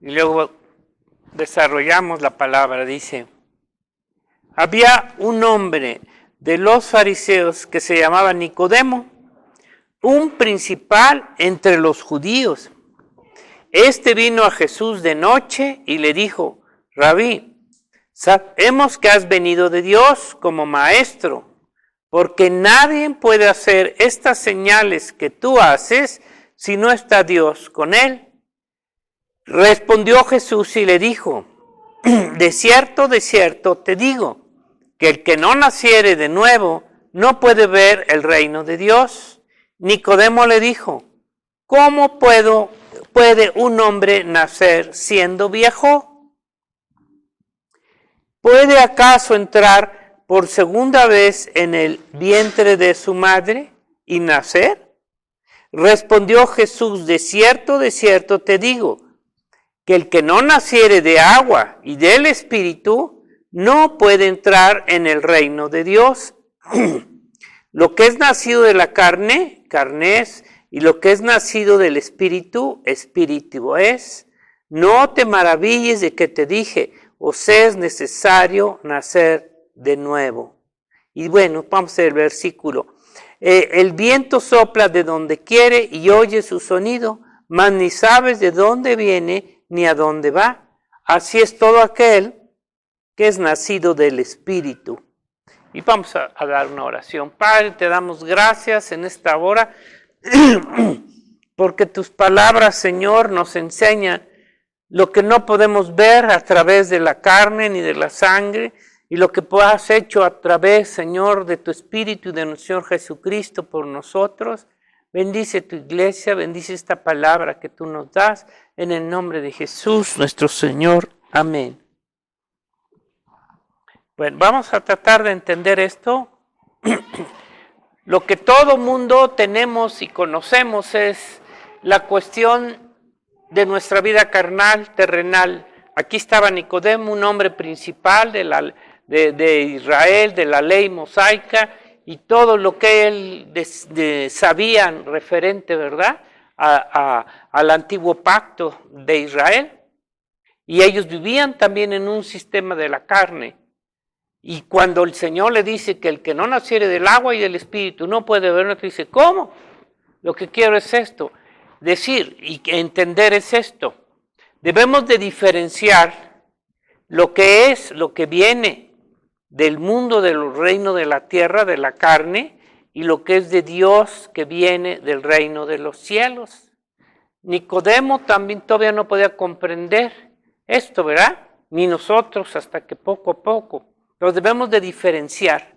Y luego desarrollamos la palabra. Dice, había un hombre de los fariseos que se llamaba Nicodemo, un principal entre los judíos. Este vino a Jesús de noche y le dijo, Rabí, sabemos que has venido de Dios como maestro, porque nadie puede hacer estas señales que tú haces si no está Dios con él. Respondió Jesús y le dijo, de cierto te digo, que el que no naciere de nuevo no puede ver el reino de Dios. Nicodemo le dijo, ¿cómo puede un hombre nacer siendo viejo? ¿Puede acaso entrar por segunda vez en el vientre de su madre y nacer? Respondió Jesús, de cierto te digo, que el que no naciere de agua y del Espíritu no puede entrar en el reino de Dios. Lo que es nacido de la carne, carne es, y lo que es nacido del Espíritu, Espíritu es. No te maravilles de que te dije, os es necesario nacer de nuevo. Y bueno, vamos a ver el versículo. El viento sopla de donde quiere y oye su sonido, mas ni sabes de dónde viene ni a dónde va. Así es todo aquel que es nacido del Espíritu. Y vamos a dar una oración. Padre, te damos gracias en esta hora, porque tus palabras, Señor, nos enseñan lo que no podemos ver a través de la carne ni de la sangre, y lo que has hecho a través, Señor, de tu Espíritu y de nuestro Señor Jesucristo por nosotros. Bendice tu iglesia, bendice esta palabra que tú nos das, en el nombre de Jesús, nuestro Señor. Amén. Bueno, vamos a tratar de entender esto. Lo que todo mundo tenemos y conocemos es la cuestión de nuestra vida carnal, terrenal. Aquí estaba Nicodemo, un hombre principal de Israel, de la ley mosaica, y todo lo que él sabían referente, ¿verdad?, al antiguo pacto de Israel. Y ellos vivían también en un sistema de la carne. Y cuando el Señor le dice que el que no naciere del agua y del Espíritu no puede ver, dice, ¿cómo? Lo que quiero es esto. Decir y entender es esto. Debemos de diferenciar lo que viene del mundo del reino de la tierra, de la carne, y lo que es de Dios, que viene del reino de los cielos. Nicodemo también todavía no podía comprender esto, ¿verdad? Ni nosotros, hasta que poco a poco. Pero debemos de diferenciar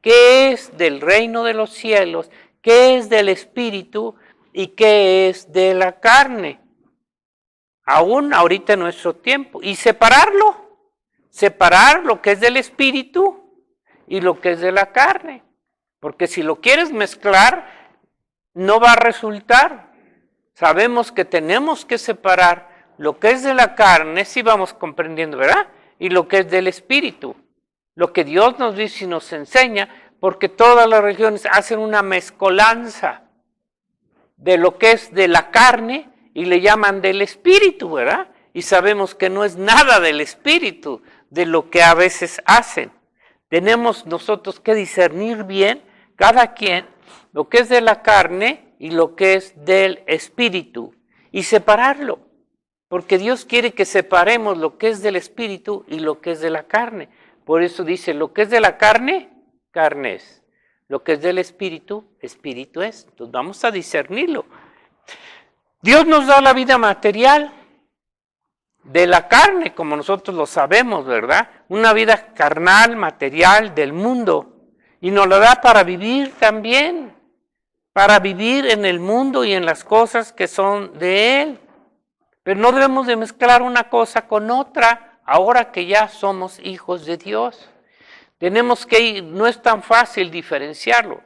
qué es del reino de los cielos, qué es del Espíritu y qué es de la carne. Aún ahorita en nuestro tiempo. Y separar lo que es del Espíritu y lo que es de la carne. Porque si lo quieres mezclar, no va a resultar. Sabemos que tenemos que separar lo que es de la carne, si vamos comprendiendo, ¿verdad?, y lo que es del Espíritu. Lo que Dios nos dice y nos enseña, porque todas las religiones hacen una mezcolanza de lo que es de la carne y le llaman del Espíritu, ¿verdad? Y sabemos que no es nada del Espíritu, de lo que a veces hacen. Tenemos nosotros que discernir bien, cada quien, lo que es de la carne y lo que es del Espíritu, y separarlo. Porque Dios quiere que separemos lo que es del Espíritu y lo que es de la carne. Por eso dice, lo que es de la carne, carne es. Lo que es del Espíritu, Espíritu es. Entonces vamos a discernirlo. Dios nos da la vida material de la carne, como nosotros lo sabemos, ¿verdad? Una vida carnal, material, del mundo. Y nos la da para vivir también. Para vivir en el mundo y en las cosas que son de Él. Pero no debemos de mezclar una cosa con otra, ahora que ya somos hijos de Dios. Tenemos que ir, no es tan fácil diferenciarlo.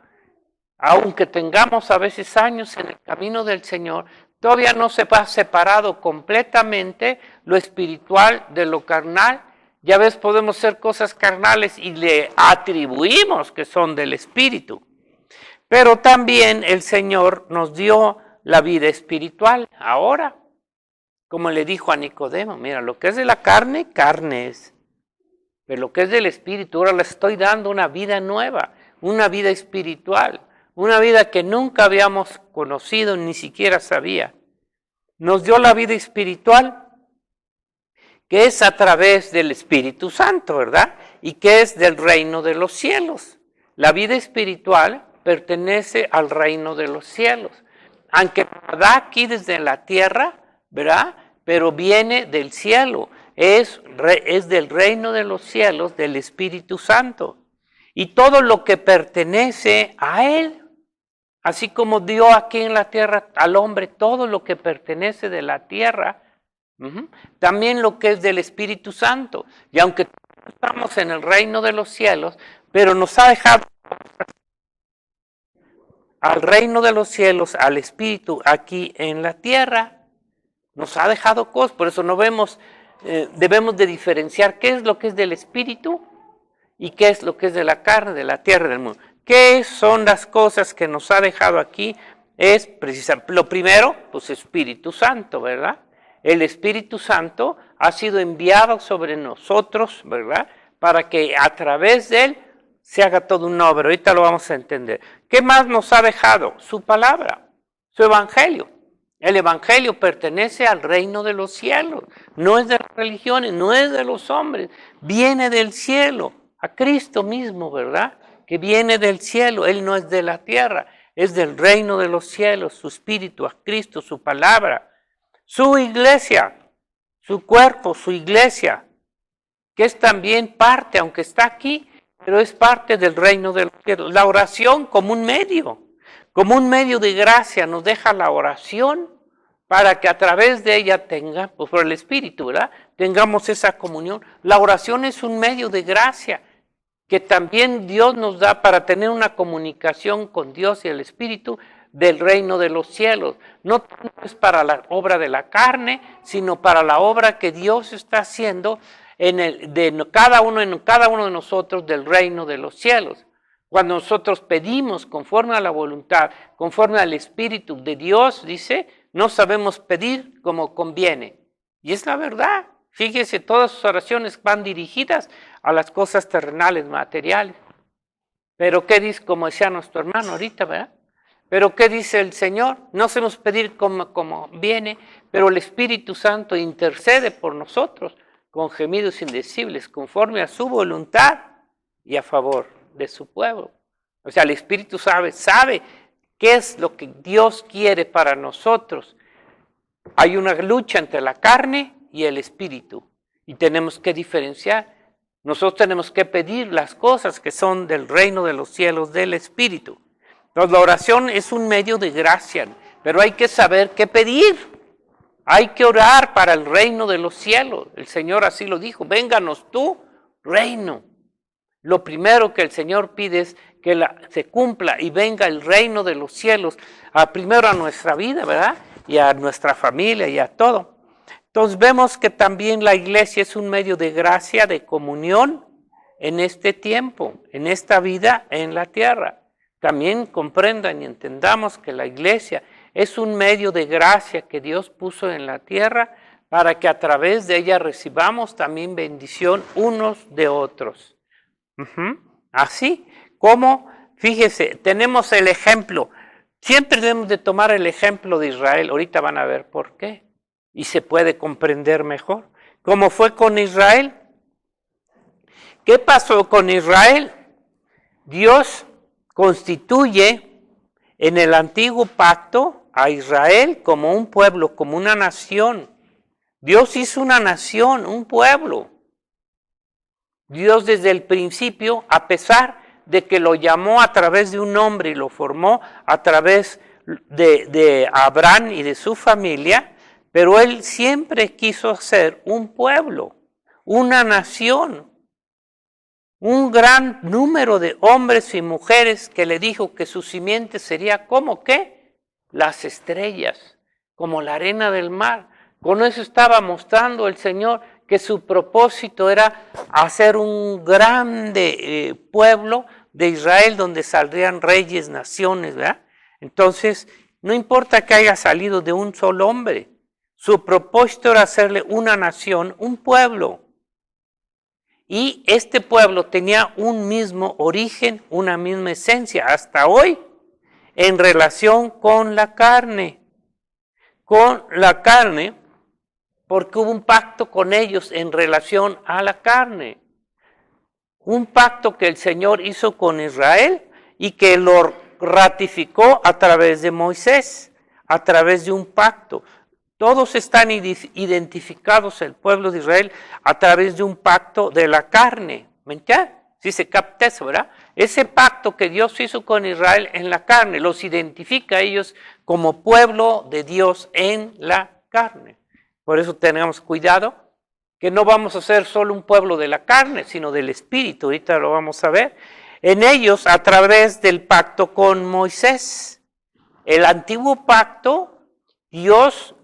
Aunque tengamos a veces años en el camino del Señor, todavía no se va separado completamente lo espiritual de lo carnal. Ya ves, podemos hacer cosas carnales y le atribuimos que son del Espíritu. Pero también el Señor nos dio la vida espiritual. Ahora, como le dijo a Nicodemo, mira, lo que es de la carne, carne es. Pero lo que es del espíritu, ahora le estoy dando una vida nueva, una vida espiritual, una vida que nunca habíamos conocido, ni siquiera sabía. Nos dio la vida espiritual, que es a través del Espíritu Santo, ¿verdad? Y que es del reino de los cielos. La vida espiritual pertenece al reino de los cielos. Aunque da aquí desde la tierra, ¿verdad? Pero viene del cielo. Es del reino de los cielos, del Espíritu Santo. Y todo lo que pertenece a Él, así como dio aquí en la tierra al hombre todo lo que pertenece de la tierra, también lo que es del Espíritu Santo. Y aunque estamos en el reino de los cielos, pero nos ha dejado al reino de los cielos, al Espíritu aquí en la tierra, nos ha dejado cosas. Por eso no vemos, debemos de diferenciar qué es lo que es del Espíritu y qué es lo que es de la carne, de la tierra, del mundo. ¿Qué son las cosas que nos ha dejado aquí? Es precisamente, lo primero, pues Espíritu Santo, ¿verdad? El Espíritu Santo ha sido enviado sobre nosotros, ¿verdad? Para que a través de Él se haga todo un obra. Ahorita lo vamos a entender. ¿Qué más nos ha dejado? Su palabra, su evangelio. El evangelio pertenece al reino de los cielos. No es de las religiones, no es de los hombres. Viene del cielo, a Cristo mismo, ¿verdad? Que viene del cielo. Él no es de la tierra, es del reino de los cielos. Su espíritu, a Cristo, su palabra. Su iglesia, su cuerpo, su iglesia, que es también parte, aunque está aquí, pero es parte del reino de los cielos. La oración como un medio de gracia, nos deja la oración para que a través de ella tenga, pues por el Espíritu, ¿verdad? Tengamos esa comunión. La oración es un medio de gracia que también Dios nos da para tener una comunicación con Dios y el Espíritu del reino de los cielos. No es para la obra de la carne, sino para la obra que Dios está haciendo en cada uno de nosotros del reino de los cielos. Cuando nosotros pedimos conforme a la voluntad, conforme al Espíritu de Dios, dice, no sabemos pedir como conviene. Y es la verdad. Fíjese, todas sus oraciones van dirigidas a las cosas terrenales, materiales. Pero ¿qué dice? Como decía nuestro hermano ahorita, ¿verdad? Pero ¿qué dice el Señor? No sabemos pedir como viene, pero el Espíritu Santo intercede por nosotros con gemidos indecibles, conforme a su voluntad y a favor de su pueblo. O sea, el Espíritu sabe qué es lo que Dios quiere para nosotros. Hay una lucha entre la carne y el Espíritu, y tenemos que diferenciar. Nosotros tenemos que pedir las cosas que son del reino de los cielos, del Espíritu. Entonces, la oración es un medio de gracia, pero hay que saber qué pedir. Hay que orar para el reino de los cielos. El Señor así lo dijo, vénganos tu reino. Lo primero que el Señor pide es que se cumpla y venga el reino de los cielos, primero a nuestra vida, ¿verdad? Y a nuestra familia y a todo. Entonces vemos que también la iglesia es un medio de gracia, de comunión en este tiempo, en esta vida en la tierra. También comprendan y entendamos que la iglesia es un medio de gracia que Dios puso en la tierra para que a través de ella recibamos también bendición unos de otros. Así como, fíjese, tenemos el ejemplo. Siempre debemos de tomar el ejemplo de Israel. Ahorita van a ver por qué. Y se puede comprender mejor. ¿Cómo fue con Israel? ¿Qué pasó con Israel? Dios constituye en el antiguo pacto a Israel como un pueblo, como una nación. Dios hizo una nación, un pueblo. Dios desde el principio, a pesar de que lo llamó a través de un hombre y lo formó a través de Abraham y de su familia, pero Él siempre quiso ser un pueblo, una nación. Un gran número de hombres y mujeres que le dijo que su simiente sería como ¿qué? Las estrellas, como la arena del mar. Con eso estaba mostrando el Señor que su propósito era hacer un grande pueblo de Israel donde saldrían reyes, naciones, ¿verdad? Entonces, No importa que haya salido de un solo hombre. Su propósito era hacerle una nación, un pueblo. Y este pueblo tenía un mismo origen, una misma esencia, hasta hoy, en relación con la carne. Con la carne, porque hubo un pacto con ellos en relación a la carne. Un pacto que el Señor hizo con Israel y que lo ratificó a través de Moisés, a través de un pacto. Todos están identificados, el pueblo de Israel, a través de un pacto de la carne. ¿Me entiendes? Sí se capta eso, ¿verdad? Ese pacto que Dios hizo con Israel en la carne, los identifica a ellos como pueblo de Dios en la carne. Por eso tenemos cuidado, que no vamos a ser solo un pueblo de la carne, sino del Espíritu. Ahorita lo vamos a ver. En ellos, a través del pacto con Moisés. El antiguo pacto, Dios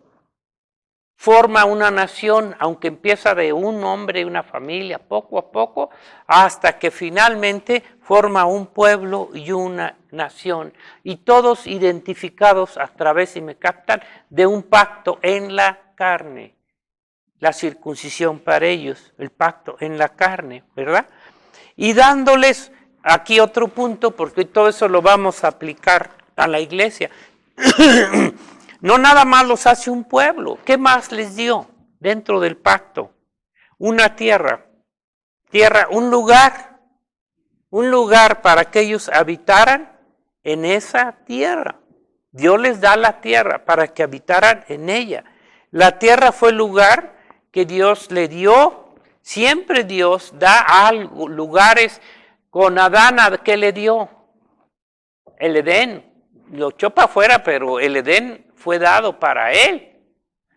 forma una nación, aunque empieza de un hombre y una familia, poco a poco, hasta que finalmente forma un pueblo y una nación. Y todos identificados a través, si me captan, de un pacto en la carne. La circuncisión para ellos, el pacto en la carne, ¿verdad? Y dándoles aquí otro punto, porque todo eso lo vamos a aplicar a la iglesia. No nada más los hace un pueblo. ¿Qué más les dio dentro del pacto? Una tierra, un lugar para que ellos habitaran en esa tierra. Dios les da la tierra para que habitaran en ella. La tierra fue el lugar que Dios le dio. Siempre Dios da algo, lugares. Con Adán, ¿qué le dio? El Edén. Lo echó para afuera, pero el Edén fue dado para él.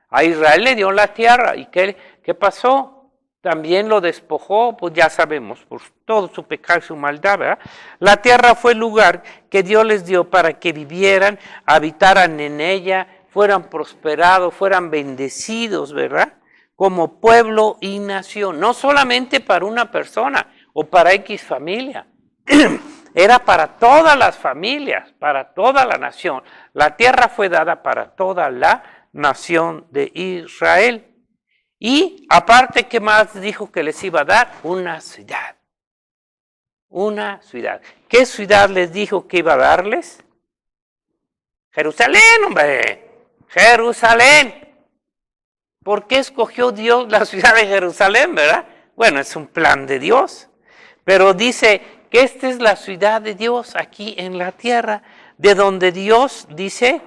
A Israel le dio la tierra. ¿Y qué pasó? También lo despojó, pues ya sabemos, por todo su pecado y su maldad, ¿verdad? La tierra fue el lugar que Dios les dio para que vivieran, habitaran en ella, fueran prosperados, fueran bendecidos, ¿verdad? Como pueblo y nación. No solamente para una persona o para X familia. Era para todas las familias, para toda la nación. La tierra fue dada para toda la nación de Israel. Y aparte, ¿qué más dijo que les iba a dar? Una ciudad. Una ciudad. ¿Qué ciudad les dijo que iba a darles? Jerusalén, hombre. Jerusalén. ¿Por qué escogió Dios la ciudad de Jerusalén, verdad? Bueno, es un plan de Dios. Pero dice que esta es la ciudad de Dios aquí en la tierra, de donde Dios, dice,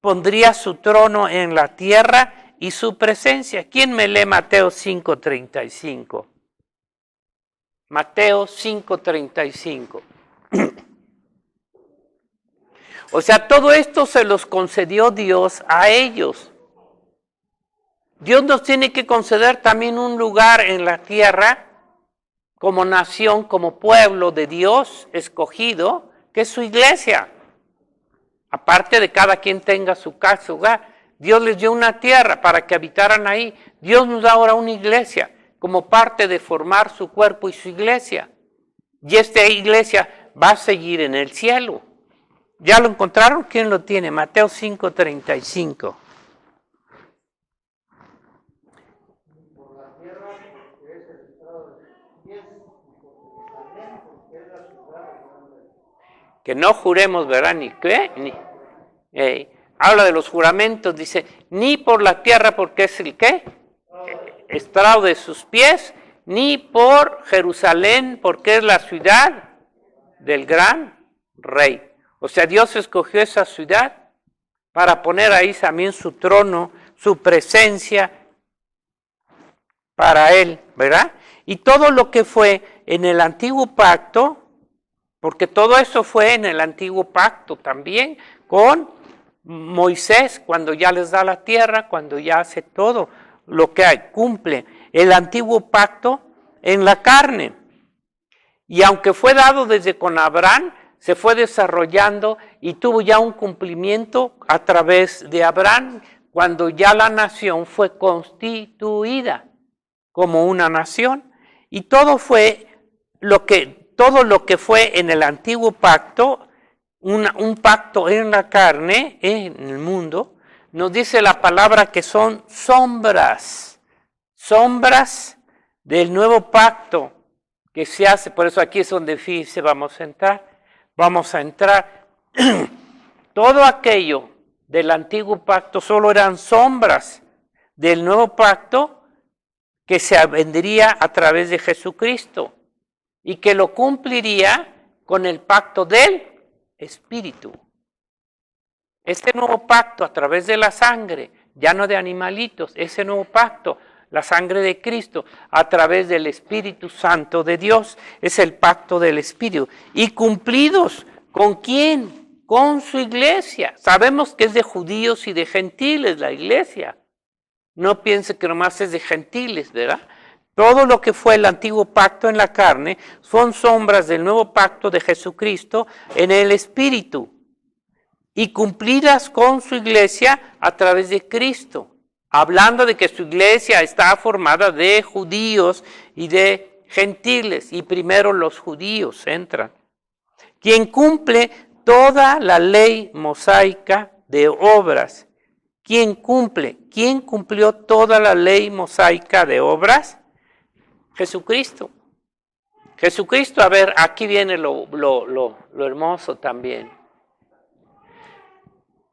pondría su trono en la tierra y su presencia. ¿Quién me lee Mateo 5:35? Mateo 5:35. O sea, todo esto se los concedió Dios a ellos. Dios nos tiene que conceder también un lugar en la tierra como nación, como pueblo de Dios escogido, que es su iglesia. Aparte de cada quien tenga su casa, su hogar, Dios les dio una tierra para que habitaran ahí. Dios nos da ahora una iglesia como parte de formar su cuerpo y su iglesia. Y esta iglesia va a seguir en el cielo. ¿Ya lo encontraron? ¿Quién lo tiene? Mateo 5:35. Que no juremos, ¿verdad? Ni qué, habla de los juramentos, dice, ni por la tierra porque es el qué, estrado de sus pies, ni por Jerusalén porque es la ciudad del gran rey. O sea, Dios escogió esa ciudad para poner ahí también su trono, su presencia para él, ¿verdad? Y todo lo que fue en el antiguo pacto, porque todo eso fue en el antiguo pacto también con Moisés, cuando ya les da la tierra, cuando ya hace todo lo que hay, cumple el antiguo pacto en la carne. Y aunque fue dado desde con Abraham, se fue desarrollando y tuvo ya un cumplimiento a través de Abraham, cuando ya la nación fue constituida como una nación. Y todo lo que fue en el antiguo pacto, un pacto en la carne, en el mundo, nos dice la palabra que son sombras del nuevo pacto que se hace. Por eso aquí es donde dice vamos a entrar. Todo aquello del antiguo pacto solo eran sombras del nuevo pacto que se vendría a través de Jesucristo y que lo cumpliría con el pacto del Espíritu. Este nuevo pacto a través de la sangre, ya no de animalitos, ese nuevo pacto, la sangre de Cristo, a través del Espíritu Santo de Dios, es el pacto del Espíritu. ¿Y cumplidos con quién? Con su iglesia. Sabemos que es de judíos y de gentiles la iglesia. No piense que nomás es de gentiles, ¿verdad? Todo lo que fue el antiguo pacto en la carne son sombras del nuevo pacto de Jesucristo en el Espíritu. Y cumplidas con su iglesia a través de Cristo. Hablando de que su iglesia está formada de judíos y de gentiles. Y primero los judíos entran. Quien cumple toda la ley mosaica de obras. ¿Quién cumple? ¿Quién cumplió toda la ley mosaica de obras? Jesucristo. Jesucristo, a ver, aquí viene lo hermoso también.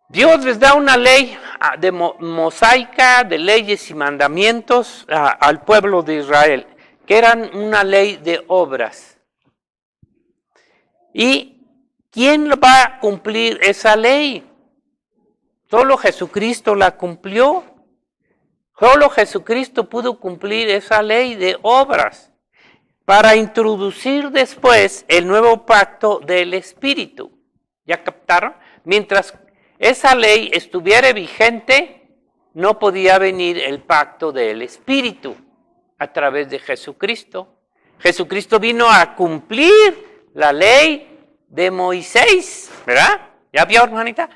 Dios les da una ley de mosaica, de leyes y mandamientos al pueblo de Israel, que eran una ley de obras. ¿Y quién va a cumplir esa ley? Solo Jesucristo la cumplió. Solo Jesucristo pudo cumplir esa ley de obras para introducir después el nuevo pacto del Espíritu. ¿Ya captaron? Mientras esa ley estuviera vigente, no podía venir el pacto del Espíritu a través de Jesucristo. Jesucristo vino a cumplir la ley de Moisés, ¿verdad? ¿Ya vio, hermanita?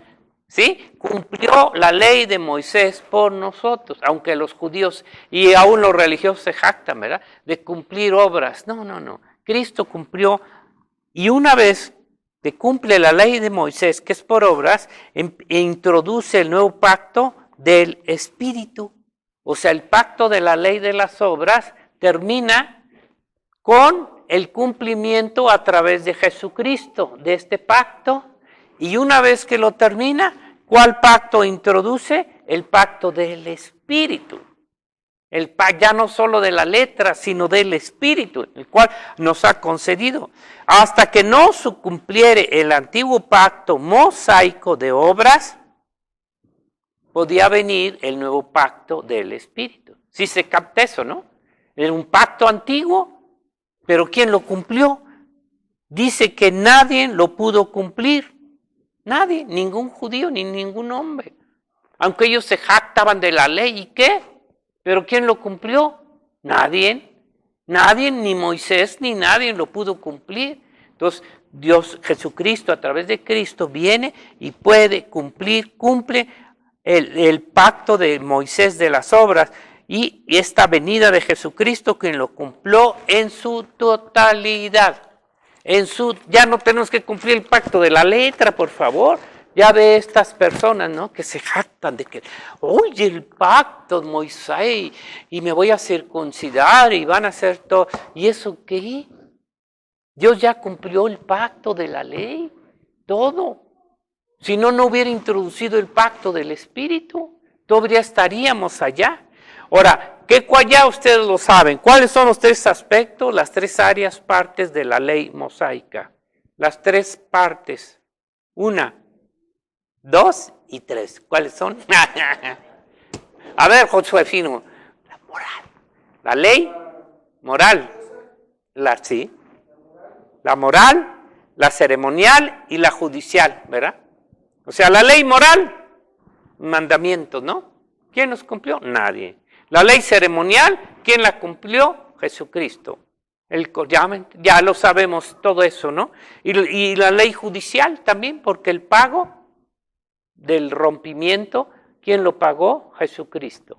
¿Sí? Cumplió la ley de Moisés por nosotros, aunque los judíos y aún los religiosos se jactan, ¿verdad? De cumplir obras. No. Cristo cumplió, y una vez que cumple la ley de Moisés, que es por obras, e introduce el nuevo pacto del Espíritu. O sea, el pacto de la ley de las obras termina con el cumplimiento a través de Jesucristo, de este pacto. Y una vez que lo termina, ¿cuál pacto introduce? El pacto del Espíritu. Ya no solo de la letra, sino del Espíritu, el cual nos ha concedido. Hasta que no se cumpliere el antiguo pacto mosaico de obras, podía venir el nuevo pacto del Espíritu. Sí se capta eso, ¿no? Era un pacto antiguo, pero ¿quién lo cumplió? Dice que nadie lo pudo cumplir. Nadie, ningún judío ni ningún hombre. Aunque ellos se jactaban de la ley, ¿y qué? ¿Pero quién lo cumplió? Nadie. Nadie, ni Moisés, ni nadie lo pudo cumplir. Entonces, Dios, Jesucristo, a través de Cristo, viene y puede cumple el pacto de Moisés de las obras y esta venida de Jesucristo, quien lo cumplió en su totalidad. Ya no tenemos que cumplir el pacto de la letra, por favor. Ya ve estas personas, ¿no? Que se jactan de que, oye, el pacto de Moisés, y me voy a circuncidar, y van a hacer todo. ¿Y eso qué? Dios ya cumplió el pacto de la ley, todo. Si no, no hubiera introducido el pacto del Espíritu, todavía estaríamos allá. Ahora, ya ustedes lo saben, ¿cuáles son los tres aspectos, las tres áreas, partes de la ley mosaica? Las tres partes. 1, 2 y 3. ¿Cuáles son? A ver, Josué Fino. La moral. La ley moral. Sí. La moral, la ceremonial y la judicial, ¿verdad? O sea, la ley moral, mandamientos, ¿no? ¿Quién los cumplió? Nadie. La ley ceremonial, ¿quién la cumplió? Jesucristo. Ya lo sabemos todo eso, ¿no? Y la ley judicial también, porque el pago del rompimiento, ¿quién lo pagó? Jesucristo.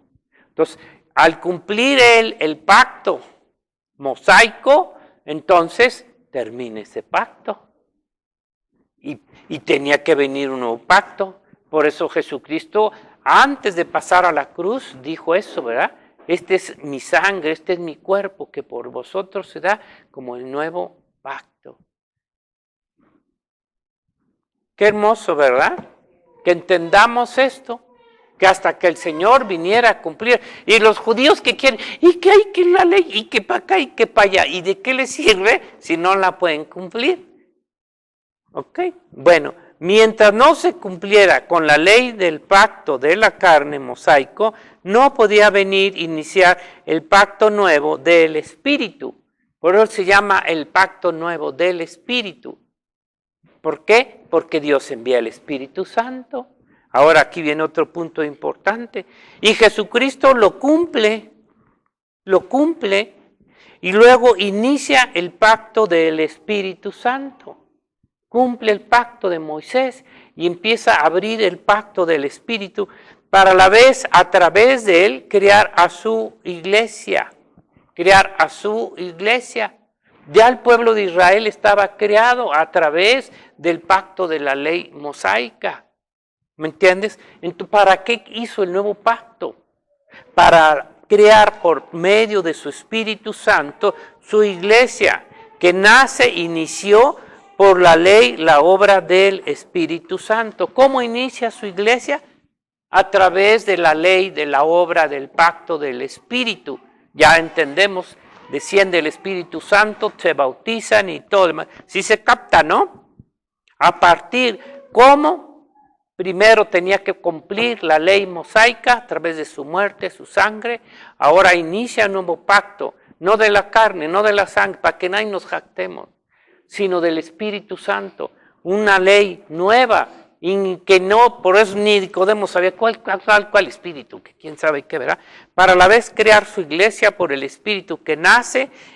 Entonces, al cumplir el pacto mosaico, entonces termina ese pacto. y tenía que venir un nuevo pacto. Por eso Jesucristo, antes de pasar a la cruz, dijo eso, ¿verdad? Este es mi sangre, este es mi cuerpo, que por vosotros se da como el nuevo pacto. Qué hermoso, ¿verdad? Que entendamos esto, que hasta que el Señor viniera a cumplir. Y los judíos que quieren, y que hay que la ley, y que para acá, y que para allá. ¿Y de qué les sirve si no la pueden cumplir? ¿Ok? Bueno, mientras no se cumpliera con la ley del pacto de la carne mosaico, no podía iniciar el pacto nuevo del Espíritu. Por eso se llama el pacto nuevo del Espíritu. ¿Por qué? Porque Dios envía el Espíritu Santo. Ahora aquí viene otro punto importante. Y Jesucristo lo cumple, y luego inicia el pacto del Espíritu Santo. Cumple el pacto de Moisés y empieza a abrir el pacto del Espíritu para a la vez, a través de él, crear a su iglesia. Crear a su iglesia. Ya el pueblo de Israel estaba creado a través del pacto de la ley mosaica. ¿Me entiendes? Entonces, ¿para qué hizo el nuevo pacto? Para crear por medio de su Espíritu Santo su iglesia, que inició por la ley, la obra del Espíritu Santo. ¿Cómo inicia su iglesia? A través de la ley, de la obra, del pacto del Espíritu. Ya entendemos, desciende el Espíritu Santo, se bautizan y todo demás. Sí se capta, ¿no? A partir, ¿cómo? Primero tenía que cumplir la ley mosaica a través de su muerte, su sangre. Ahora inicia un nuevo pacto, no de la carne, no de la sangre, para que nadie nos jactemos, sino del Espíritu Santo. Una ley nueva, y que no, por eso ni Nicodemo sabía cuál espíritu, que quién sabe qué, ¿verdad? Para a la vez crear su iglesia por el Espíritu que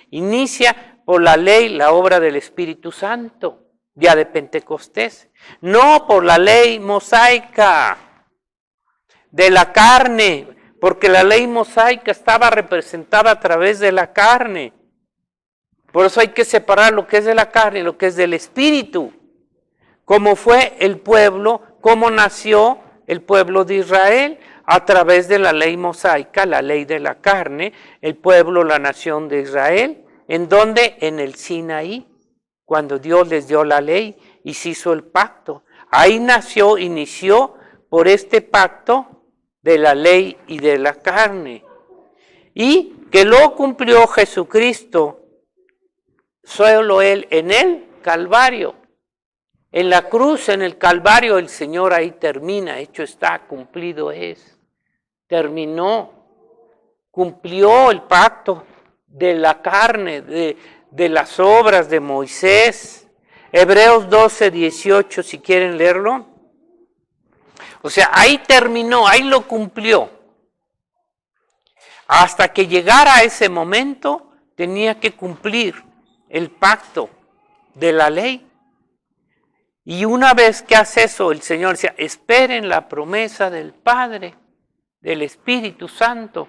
inicia por la ley, la obra del Espíritu Santo. Día de Pentecostés, no por la ley mosaica de la carne, porque la ley mosaica estaba representada a través de la carne. Por eso hay que separar lo que es de la carne y lo que es del Espíritu. Cómo fue el pueblo, cómo nació el pueblo de Israel a través de la ley mosaica, la ley de la carne, el pueblo, la nación de Israel, ¿en dónde? En el Sinaí. Cuando Dios les dio la ley y se hizo el pacto. Ahí inició por este pacto de la ley y de la carne. Y que lo cumplió Jesucristo, solo Él, en el Calvario. En la cruz, en el Calvario, el Señor ahí termina, hecho está, cumplido es. Terminó, cumplió el pacto de la carne, de las obras de Moisés. Hebreos 12, 18, si quieren leerlo. O sea, ahí terminó, ahí lo cumplió. Hasta que llegara a ese momento, tenía que cumplir el pacto de la ley. Y una vez que hace eso, el Señor decía, esperen la promesa del Padre, del Espíritu Santo,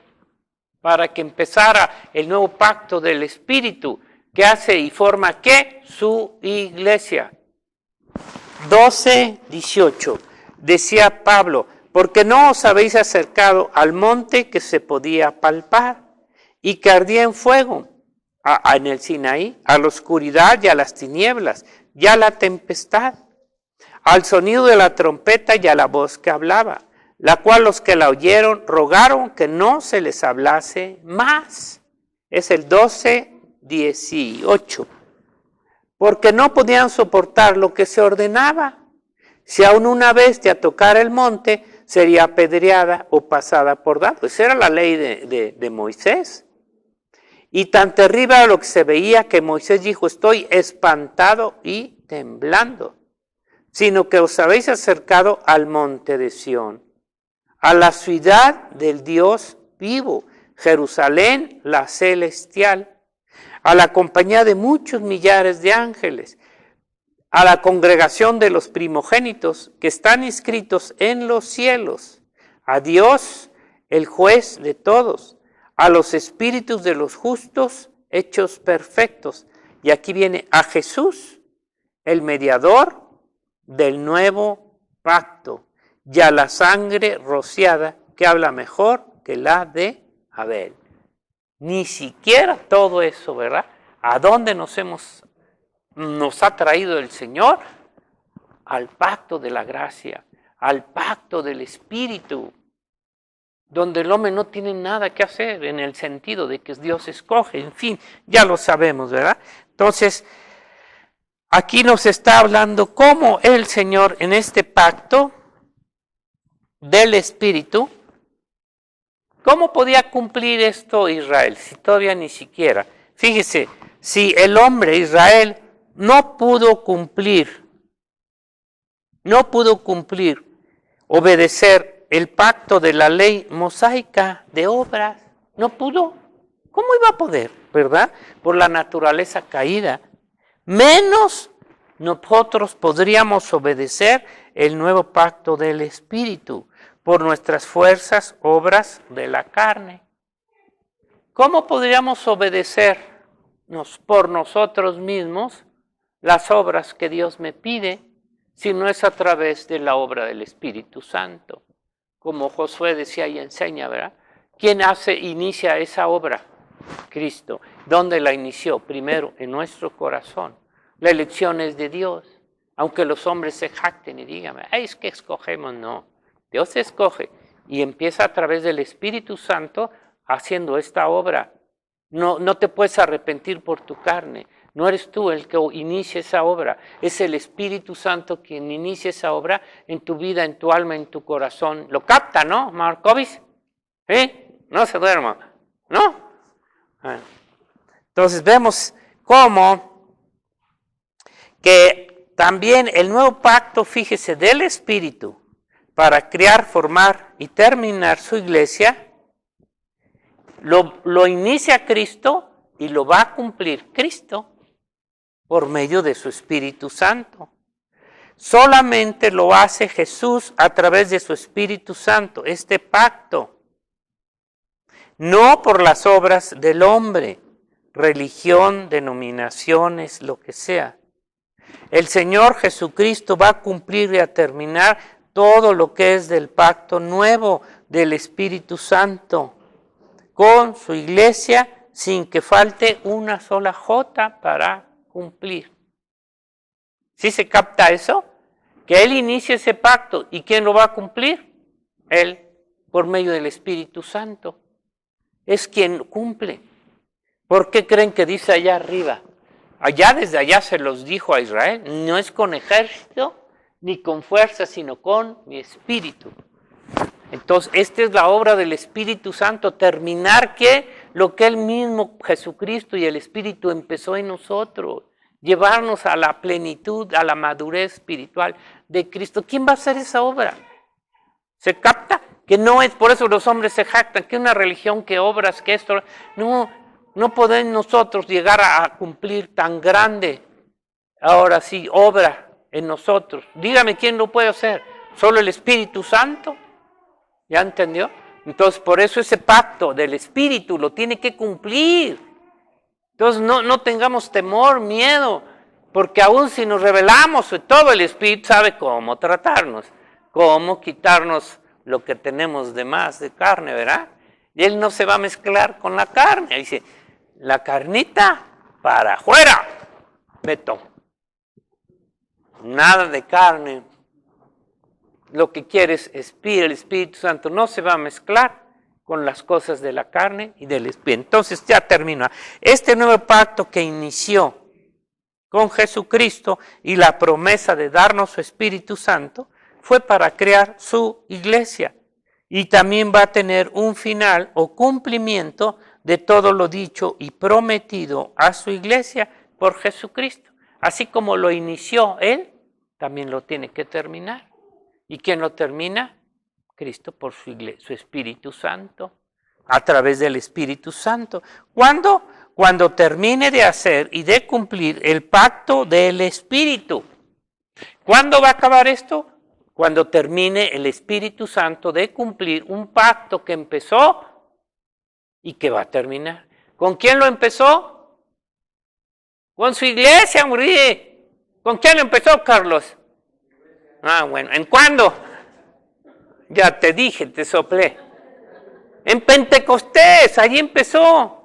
para que empezara el nuevo pacto del Espíritu, que hace y forma, ¿qué? Su iglesia. 12, 18. Decía Pablo, porque no os habéis acercado al monte que se podía palpar y que ardía en fuego, en el Sinaí, a la oscuridad y a las tinieblas y a la tempestad, al sonido de la trompeta y a la voz que hablaba, la cual los que la oyeron rogaron que no se les hablase más. Es el 12, 18. Porque no podían soportar lo que se ordenaba. Si aún una bestia tocara el monte, sería apedreada o pasada por dado. Esa era la ley de Moisés. Y tan terrible era lo que se veía que Moisés dijo, estoy espantado y temblando, sino que os habéis acercado al monte de Sión, a la ciudad del Dios vivo, Jerusalén, la celestial, a la compañía de muchos millares de ángeles, a la congregación de los primogénitos que están inscritos en los cielos, a Dios, el juez de todos, a los espíritus de los justos hechos perfectos. Y aquí viene a Jesús, el mediador del nuevo pacto y a la sangre rociada que habla mejor que la de Abel. Ni siquiera todo eso, ¿verdad? ¿A dónde nos ha traído el Señor? Al pacto de la gracia, al pacto del Espíritu, donde el hombre no tiene nada que hacer en el sentido de que Dios escoge, en fin, ya lo sabemos, ¿verdad? Entonces, aquí nos está hablando cómo el Señor en este pacto del Espíritu, ¿cómo podía cumplir esto Israel? Si todavía ni siquiera. Fíjese, si el hombre Israel no pudo cumplir, obedecer el pacto de la ley mosaica de obras, no pudo. ¿Cómo iba a poder, verdad? Por la naturaleza caída. Menos nosotros podríamos obedecer el nuevo pacto del Espíritu por nuestras fuerzas, obras de la carne. ¿Cómo podríamos obedecernos por nosotros mismos las obras que Dios me pide si no es a través de la obra del Espíritu Santo? Como Josué decía y enseña, ¿verdad? ¿Quién inicia esa obra? Cristo. ¿Dónde la inició? Primero, en nuestro corazón. La elección es de Dios. Aunque los hombres se jacten y digan, es que escogemos, no. Dios escoge y empieza a través del Espíritu Santo haciendo esta obra. No te puedes arrepentir por tu carne. No eres tú el que inicia esa obra. Es el Espíritu Santo quien inicia esa obra en tu vida, en tu alma, en tu corazón. ¿Lo capta, no, Markovich? No se duerma, ¿no? Entonces vemos cómo que también el nuevo pacto, fíjese, del Espíritu, para crear, formar y terminar su iglesia, lo inicia Cristo y lo va a cumplir Cristo por medio de su Espíritu Santo. Solamente lo hace Jesús a través de su Espíritu Santo, este pacto. No por las obras del hombre, religión, denominaciones, lo que sea. El Señor Jesucristo va a cumplir y a terminar todo lo que es del pacto nuevo del Espíritu Santo con su iglesia sin que falte una sola jota para cumplir. ¿Sí se capta eso? Que Él inicia ese pacto. ¿Y quién lo va a cumplir? Él, por medio del Espíritu Santo. Es quien cumple. ¿Por qué creen que dice allá arriba? Allá desde allá se los dijo a Israel, no es con ejército ni con fuerza, sino con mi espíritu. Entonces, esta es la obra del Espíritu Santo, terminar lo que Él mismo, Jesucristo y el Espíritu empezó en nosotros, llevarnos a la plenitud, a la madurez espiritual de Cristo. ¿Quién va a hacer esa obra? ¿Se capta? Que no es, por eso los hombres se jactan, que una religión, que obras, que esto, no podemos nosotros llegar a cumplir tan grande, ahora sí, obra en nosotros. Dígame quién lo puede hacer, solo el Espíritu Santo. ¿Ya entendió? Entonces, por eso ese pacto del Espíritu lo tiene que cumplir. Entonces, no tengamos temor, miedo, porque aún si nos rebelamos, todo el Espíritu sabe cómo tratarnos, cómo quitarnos lo que tenemos de más de carne, ¿verdad? Y Él no se va a mezclar con la carne. Dice, la carnita para afuera, Beto. Nada de carne. Lo que quiere es el Espíritu Santo no se va a mezclar con las cosas de la carne y del Espíritu. Entonces ya termina. Este nuevo pacto que inició con Jesucristo y la promesa de darnos su Espíritu Santo fue para crear su iglesia. Y también va a tener un final o cumplimiento de todo lo dicho y prometido a su iglesia por Jesucristo. Así como lo inició Él, también lo tiene que terminar. ¿Y quién lo termina? Cristo por su iglesia, su Espíritu Santo, a través del Espíritu Santo. ¿Cuándo? Cuando termine de hacer y de cumplir el pacto del Espíritu. ¿Cuándo va a acabar esto? Cuando termine el Espíritu Santo de cumplir un pacto que empezó y que va a terminar. ¿Con quién lo empezó? Con su iglesia, hombre. ¿Con quién lo empezó, Carlos? Ah, bueno, ¿en cuándo? Ya te dije, te soplé. En Pentecostés, ahí empezó.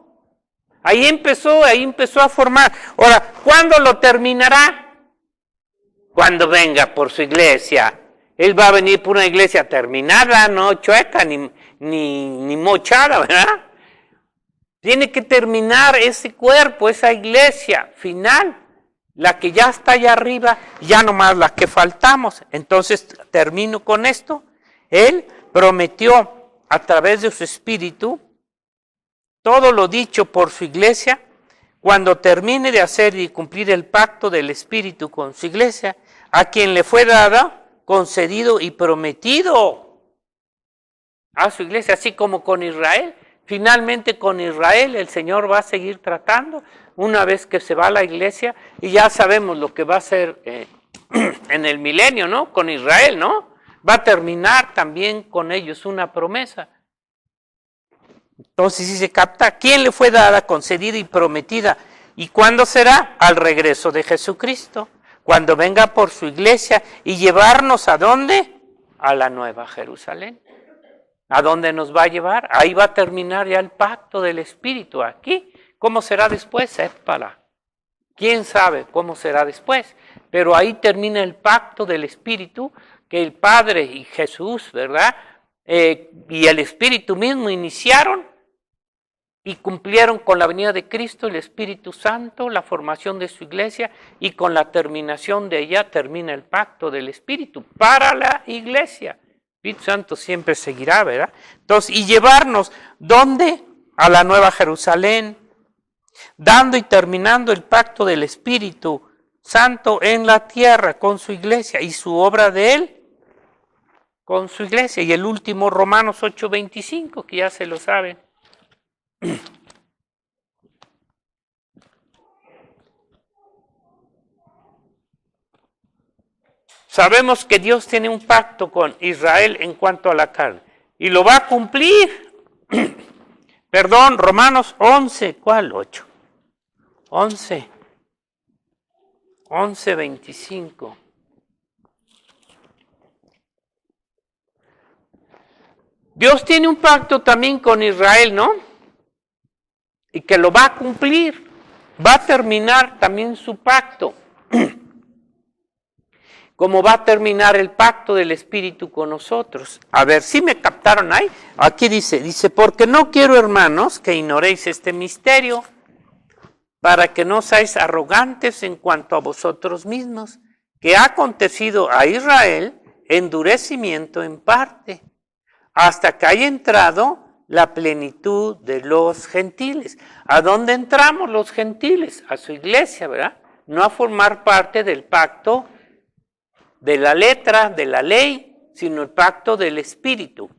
Ahí empezó a formar. Ahora, ¿cuándo lo terminará? Cuando venga por su iglesia. Él va a venir por una iglesia terminada, no chueca, ni mochada, ¿verdad? Tiene que terminar ese cuerpo, esa iglesia final, la que ya está allá arriba, ya nomás la que faltamos. Entonces, termino con esto. Él prometió a través de su espíritu todo lo dicho por su iglesia. Cuando termine de hacer y cumplir el pacto del espíritu con su iglesia, a quien le fue dado, concedido y prometido a su iglesia, así como con Israel. Finalmente con Israel el Señor va a seguir tratando una vez que se va a la iglesia, y ya sabemos lo que va a hacer en el milenio, ¿no? Con Israel, ¿no? Va a terminar también con ellos una promesa. Entonces, si se capta, ¿quién le fue dada, concedida y prometida? ¿Y cuándo será? Al regreso de Jesucristo, cuando venga por su iglesia y llevarnos ¿a dónde? A la Nueva Jerusalén. ¿A dónde nos va a llevar? Ahí va a terminar ya el pacto del Espíritu. Aquí, ¿cómo será después? Épala. ¿Quién sabe cómo será después? Pero ahí termina el pacto del Espíritu que el Padre y Jesús, ¿verdad? Y el Espíritu mismo iniciaron y cumplieron con la venida de Cristo, el Espíritu Santo, la formación de su iglesia, y con la terminación de ella termina el pacto del Espíritu para la iglesia. El Espíritu Santo siempre seguirá, ¿verdad? Entonces, y llevarnos, ¿dónde? A la Nueva Jerusalén, dando y terminando el pacto del Espíritu Santo en la tierra con su iglesia y su obra de él con su iglesia. Y el último, Romanos 8:25, que ya se lo saben. Sabemos que Dios tiene un pacto con Israel en cuanto a la carne, y lo va a cumplir. Perdón, Romanos 11, ¿cuál 8? 11:25. Dios tiene un pacto también con Israel, ¿no? Y que lo va a cumplir. Va a terminar también su pacto. Como va a terminar el pacto del Espíritu con nosotros. A ver, ¿sí me captaron ahí? Aquí dice, porque no quiero, hermanos, que ignoréis este misterio, para que no seáis arrogantes en cuanto a vosotros mismos, que ha acontecido a Israel endurecimiento en parte, hasta que haya entrado la plenitud de los gentiles. ¿A dónde entramos los gentiles? A su iglesia, ¿verdad? No a formar parte del pacto de la letra, de la ley, sino el pacto del Espíritu.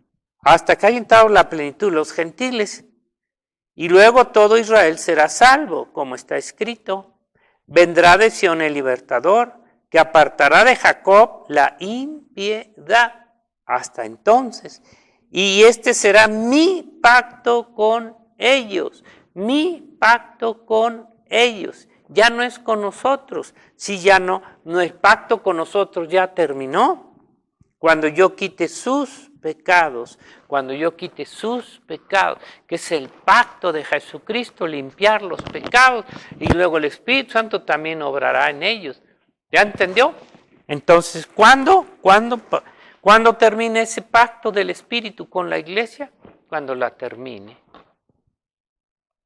Hasta que haya entrado la plenitud de los gentiles. Y luego todo Israel será salvo, como está escrito. Vendrá de Sión el libertador, que apartará de Jacob la impiedad. Hasta entonces. Y este será mi pacto con ellos. Mi pacto con ellos. Ya no es con nosotros. Si ya no el pacto con nosotros ya terminó. Cuando yo quite sus pecados, que es el pacto de Jesucristo, limpiar los pecados, y luego el Espíritu Santo también obrará en ellos. ¿Ya entendió? Entonces, ¿cuándo termine ese pacto del Espíritu con la iglesia? Cuando la termine.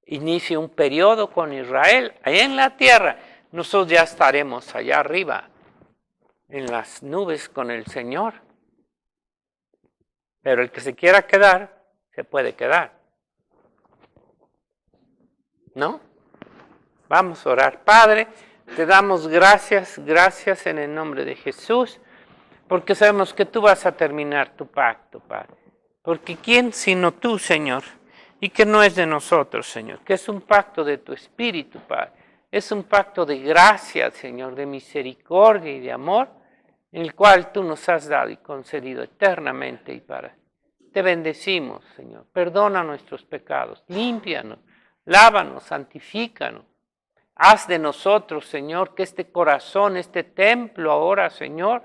Inicie un periodo con Israel, ahí en la tierra. Nosotros ya estaremos allá arriba, en las nubes con el Señor. Pero el que se quiera quedar, se puede quedar. ¿No? Vamos a orar. Padre, te damos gracias en el nombre de Jesús, porque sabemos que tú vas a terminar tu pacto, Padre. Porque ¿quién sino tú, Señor? Y que no es de nosotros, Señor, que es un pacto de tu Espíritu, Padre. Es un pacto de gracia, Señor, de misericordia y de amor, en el cual tú nos has dado y concedido eternamente y para. Te bendecimos, Señor. Perdona nuestros pecados, límpianos, lávanos, santifícanos. Haz de nosotros, Señor, que este corazón, este templo ahora, Señor,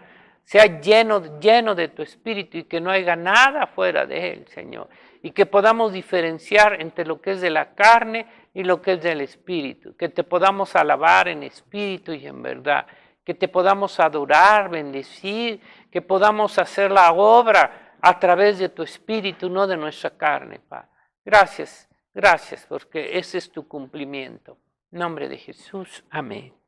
sea lleno de tu Espíritu y que no haya nada fuera de Él, Señor. Y que podamos diferenciar entre lo que es de la carne y lo que es del Espíritu. Que te podamos alabar en espíritu y en verdad. Que te podamos adorar, bendecir, que podamos hacer la obra a través de tu Espíritu, no de nuestra carne, Padre. Gracias, gracias, porque ese es tu cumplimiento. En nombre de Jesús, amén.